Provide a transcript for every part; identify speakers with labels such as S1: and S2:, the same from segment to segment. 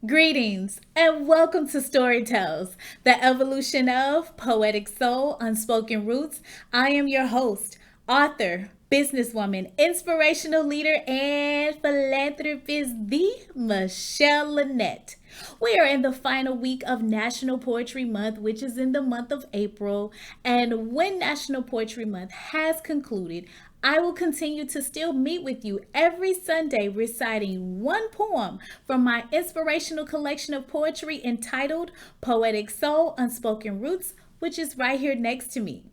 S1: Greetings and welcome to Story Tells, the evolution of Poetic Soul Unspoken Roots. I am your host, author, businesswoman, inspirational leader, and philanthropist, the Lynette. We are in the final week of National Poetry Month, which is in the month of April. And when National Poetry Month has concluded, I will continue to still meet with you every Sunday reciting one poem from my inspirational collection of poetry entitled Poetic Soul Unspoken Roots, which is right here next to me.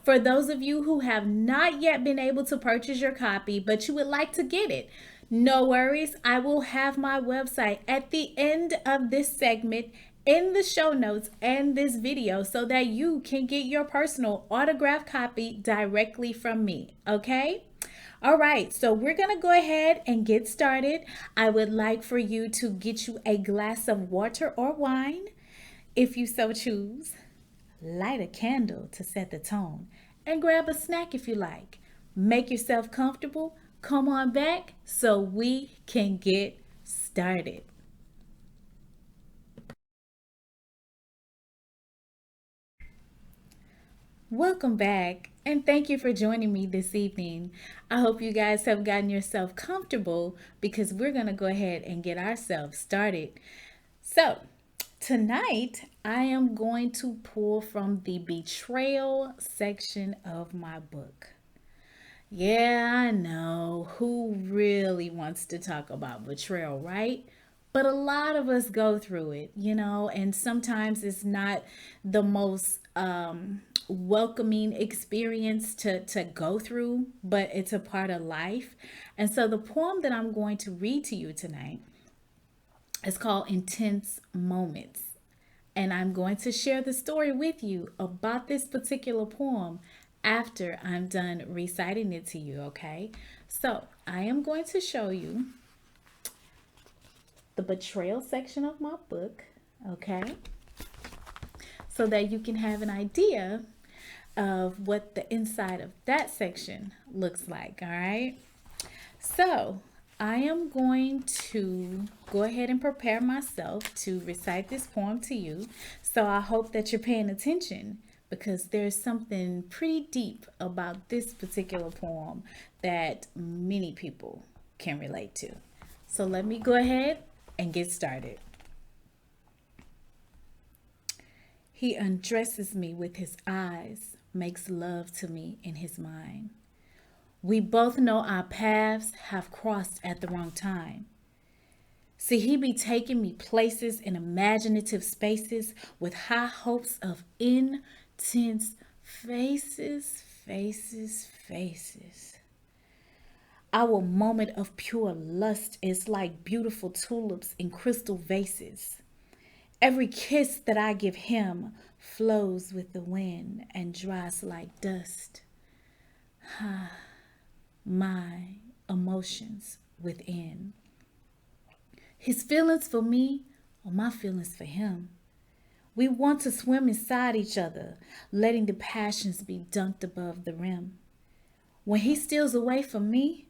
S1: For those of you who have not yet been able to purchase your copy, but you would like to get it, no worries. I will have my website at the end of this segment in the show notes and this video so that you can get your personal autographed copy directly from me. Okay? All right, so we're going to go ahead and get started. I would like for you to get you a glass of water or wine if you so choose. Light a candle to set the tone and grab a snack if you like. Make yourself comfortable. Come on back so we can get started. Welcome back and thank you for joining me this evening. I hope you guys have gotten yourself comfortable because we're going to go ahead and get ourselves started. So, tonight I am going to pull from the betrayal section of my book. Yeah, I know. Who really wants to talk about betrayal, right? But a lot of us go through it, and sometimes it's not the most welcoming experience to go through, but it's a part of life. And so the poem that I'm going to read to you tonight is called Intense Moments. And I'm going to share the story with you about this particular poem after I'm done reciting it to you, okay? So I am going to show you the betrayal section of my book, okay? So that you can have an idea of what the inside of that section looks like, all right? So I am going to go ahead and prepare myself to recite this poem to you. So I hope that you're paying attention because there's something pretty deep about this particular poem that many people can relate to. So let me go ahead and get started. He undresses me with his eyes, makes love to me in his mind. We both know our paths have crossed at the wrong time. See, he be taking me places in imaginative spaces with high hopes of intense faces, faces, faces. Our moment of pure lust is like beautiful tulips in crystal vases. Every kiss that I give him flows with the wind and dries like dust. My emotions within. His feelings for me or my feelings for him. We want to swim inside each other, letting the passions be dunked above the rim. When he steals away from me,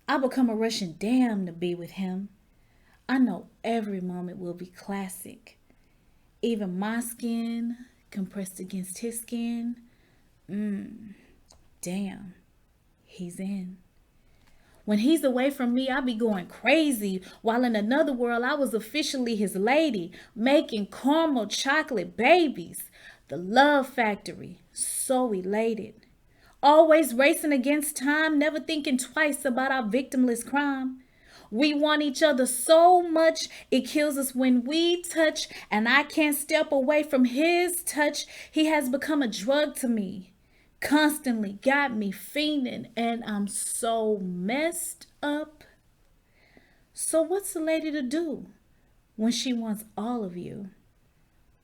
S1: I become a Russian dam to be with him. I know every moment will be classic. Even my skin compressed against his skin. Damn, he's in. When he's away from me, I be going crazy, while in another world I was officially his lady, making caramel chocolate babies. The love factory, so elated. Always racing against time, never thinking twice about our victimless crime. We want each other so much, it kills us when we touch, and I can't step away from his touch. He has become a drug to me, constantly got me fiending, and I'm so messed up. So what's the lady to do when she wants all of you?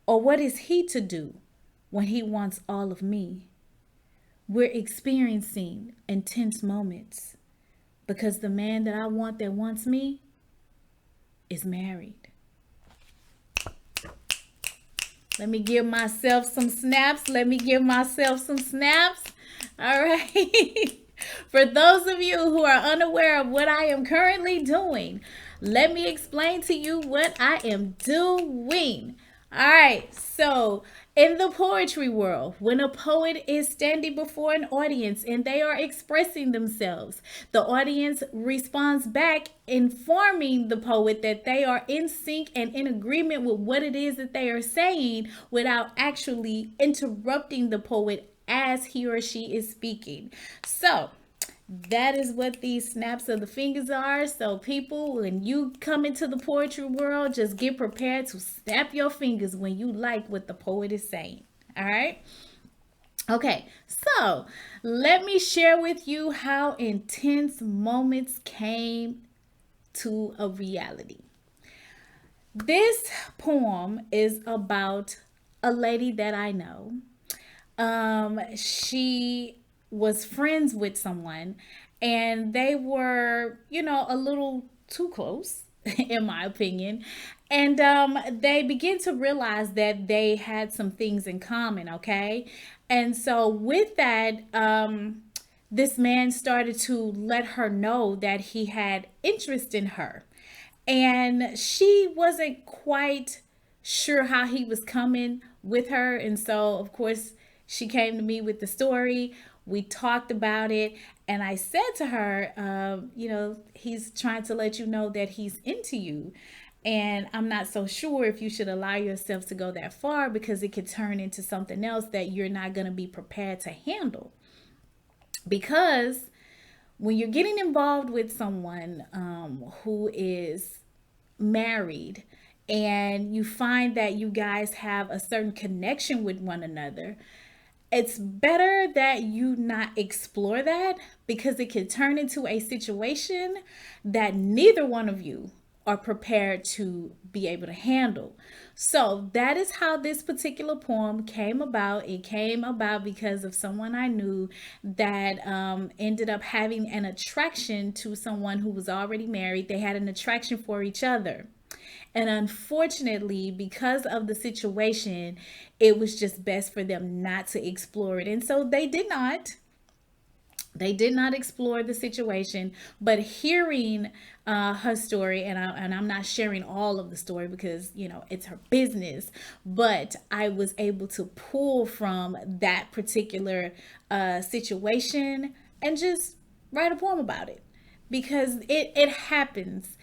S1: Or what is he to do when he wants all of me? We're experiencing intense moments because the man that I want that wants me is married. Let me give myself some snaps. Let me give myself some snaps. All right. For those of you who are unaware of what I am currently doing, let me explain to you what I am doing. All right, so in the poetry world, when a poet is standing before an audience and they are expressing themselves, the audience responds back, informing the poet that they are in sync and in agreement with what it is that they are saying without actually interrupting the poet as he or she is speaking. So, that is what these snaps of the fingers are. So, people, when you come into the poetry world, just get prepared to snap your fingers when you like what the poet is saying. All right. Okay, so let me share with you how intense moments came to a reality. This poem is about a lady that I know. She was friends with someone, and they were, a little too close, in my opinion. And they began to realize that they had some things in common, okay? And so, with that, this man started to let her know that he had interest in her. And she wasn't quite sure how he was coming with her. And so, of course, she came to me with the story. We talked about it. And I said to her, he's trying to let you know that he's into you. And I'm not so sure if you should allow yourself to go that far, because it could turn into something else that you're not going to be prepared to handle. Because when you're getting involved with someone who is married, and you find that you guys have a certain connection with one another, it's better that you not explore that, because it can turn into a situation that neither one of you are prepared to be able to handle. So that is how this particular poem came about. It came about because of someone I knew that ended up having an attraction to someone who was already married. They had an attraction for each other. And unfortunately, because of the situation, it was just best for them not to explore it. And so they did not. They did not explore the situation, but hearing her story, and I'm not sharing all of the story because, it's her business, but I was able to pull from that particular situation and just write a poem about it, because it happens.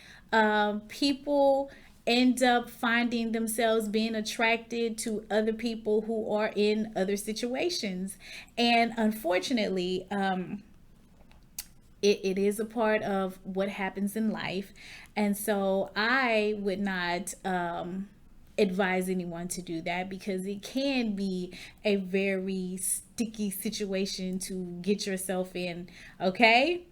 S1: People end up finding themselves being attracted to other people who are in other situations. And unfortunately, it is a part of what happens in life. And so I would not advise anyone to do that, because it can be a very sticky situation to get yourself in. Okay.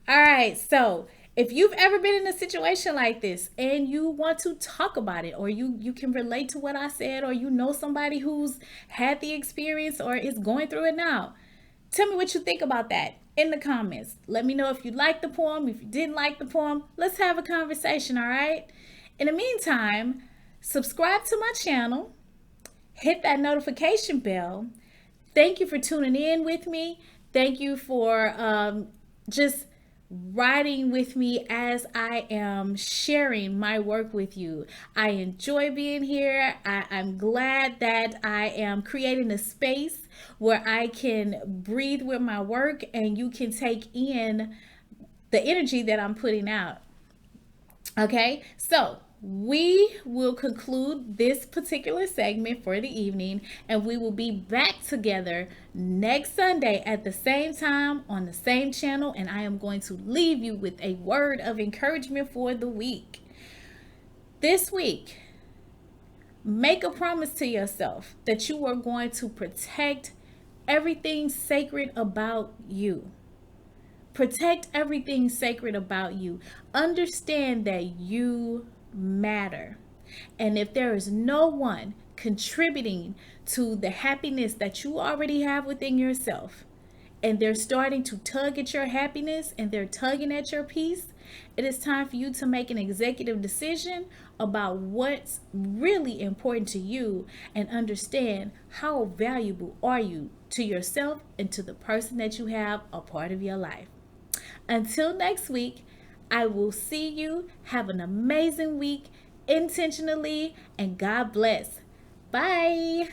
S1: All right. So if you've ever been in a situation like this and you want to talk about it, or you can relate to what I said, or you know somebody who's had the experience or is going through it now, tell me what you think about that in the comments. Let me know if you liked the poem, if you didn't like the poem. Let's have a conversation, all right? In the meantime, subscribe to my channel, hit that notification bell. Thank you for tuning in with me. Thank you for just riding with me as I am sharing my work with you. I enjoy being here. I'm glad that I am creating a space where I can breathe with my work and you can take in the energy that I'm putting out. Okay, so we will conclude this particular segment for the evening, and we will be back together next Sunday at the same time on the same channel. And I am going to leave you with a word of encouragement for the week. This week, make a promise to yourself that you are going to protect everything sacred about you. Protect everything sacred about you. Understand that you matter. And if there is no one contributing to the happiness that you already have within yourself, and they're starting to tug at your happiness and they're tugging at your peace, it is time for you to make an executive decision about what's really important to you, and understand how valuable are you to yourself and to the person that you have a part of your life. Until next week, I will see you. Have an amazing week intentionally, and God bless. Bye.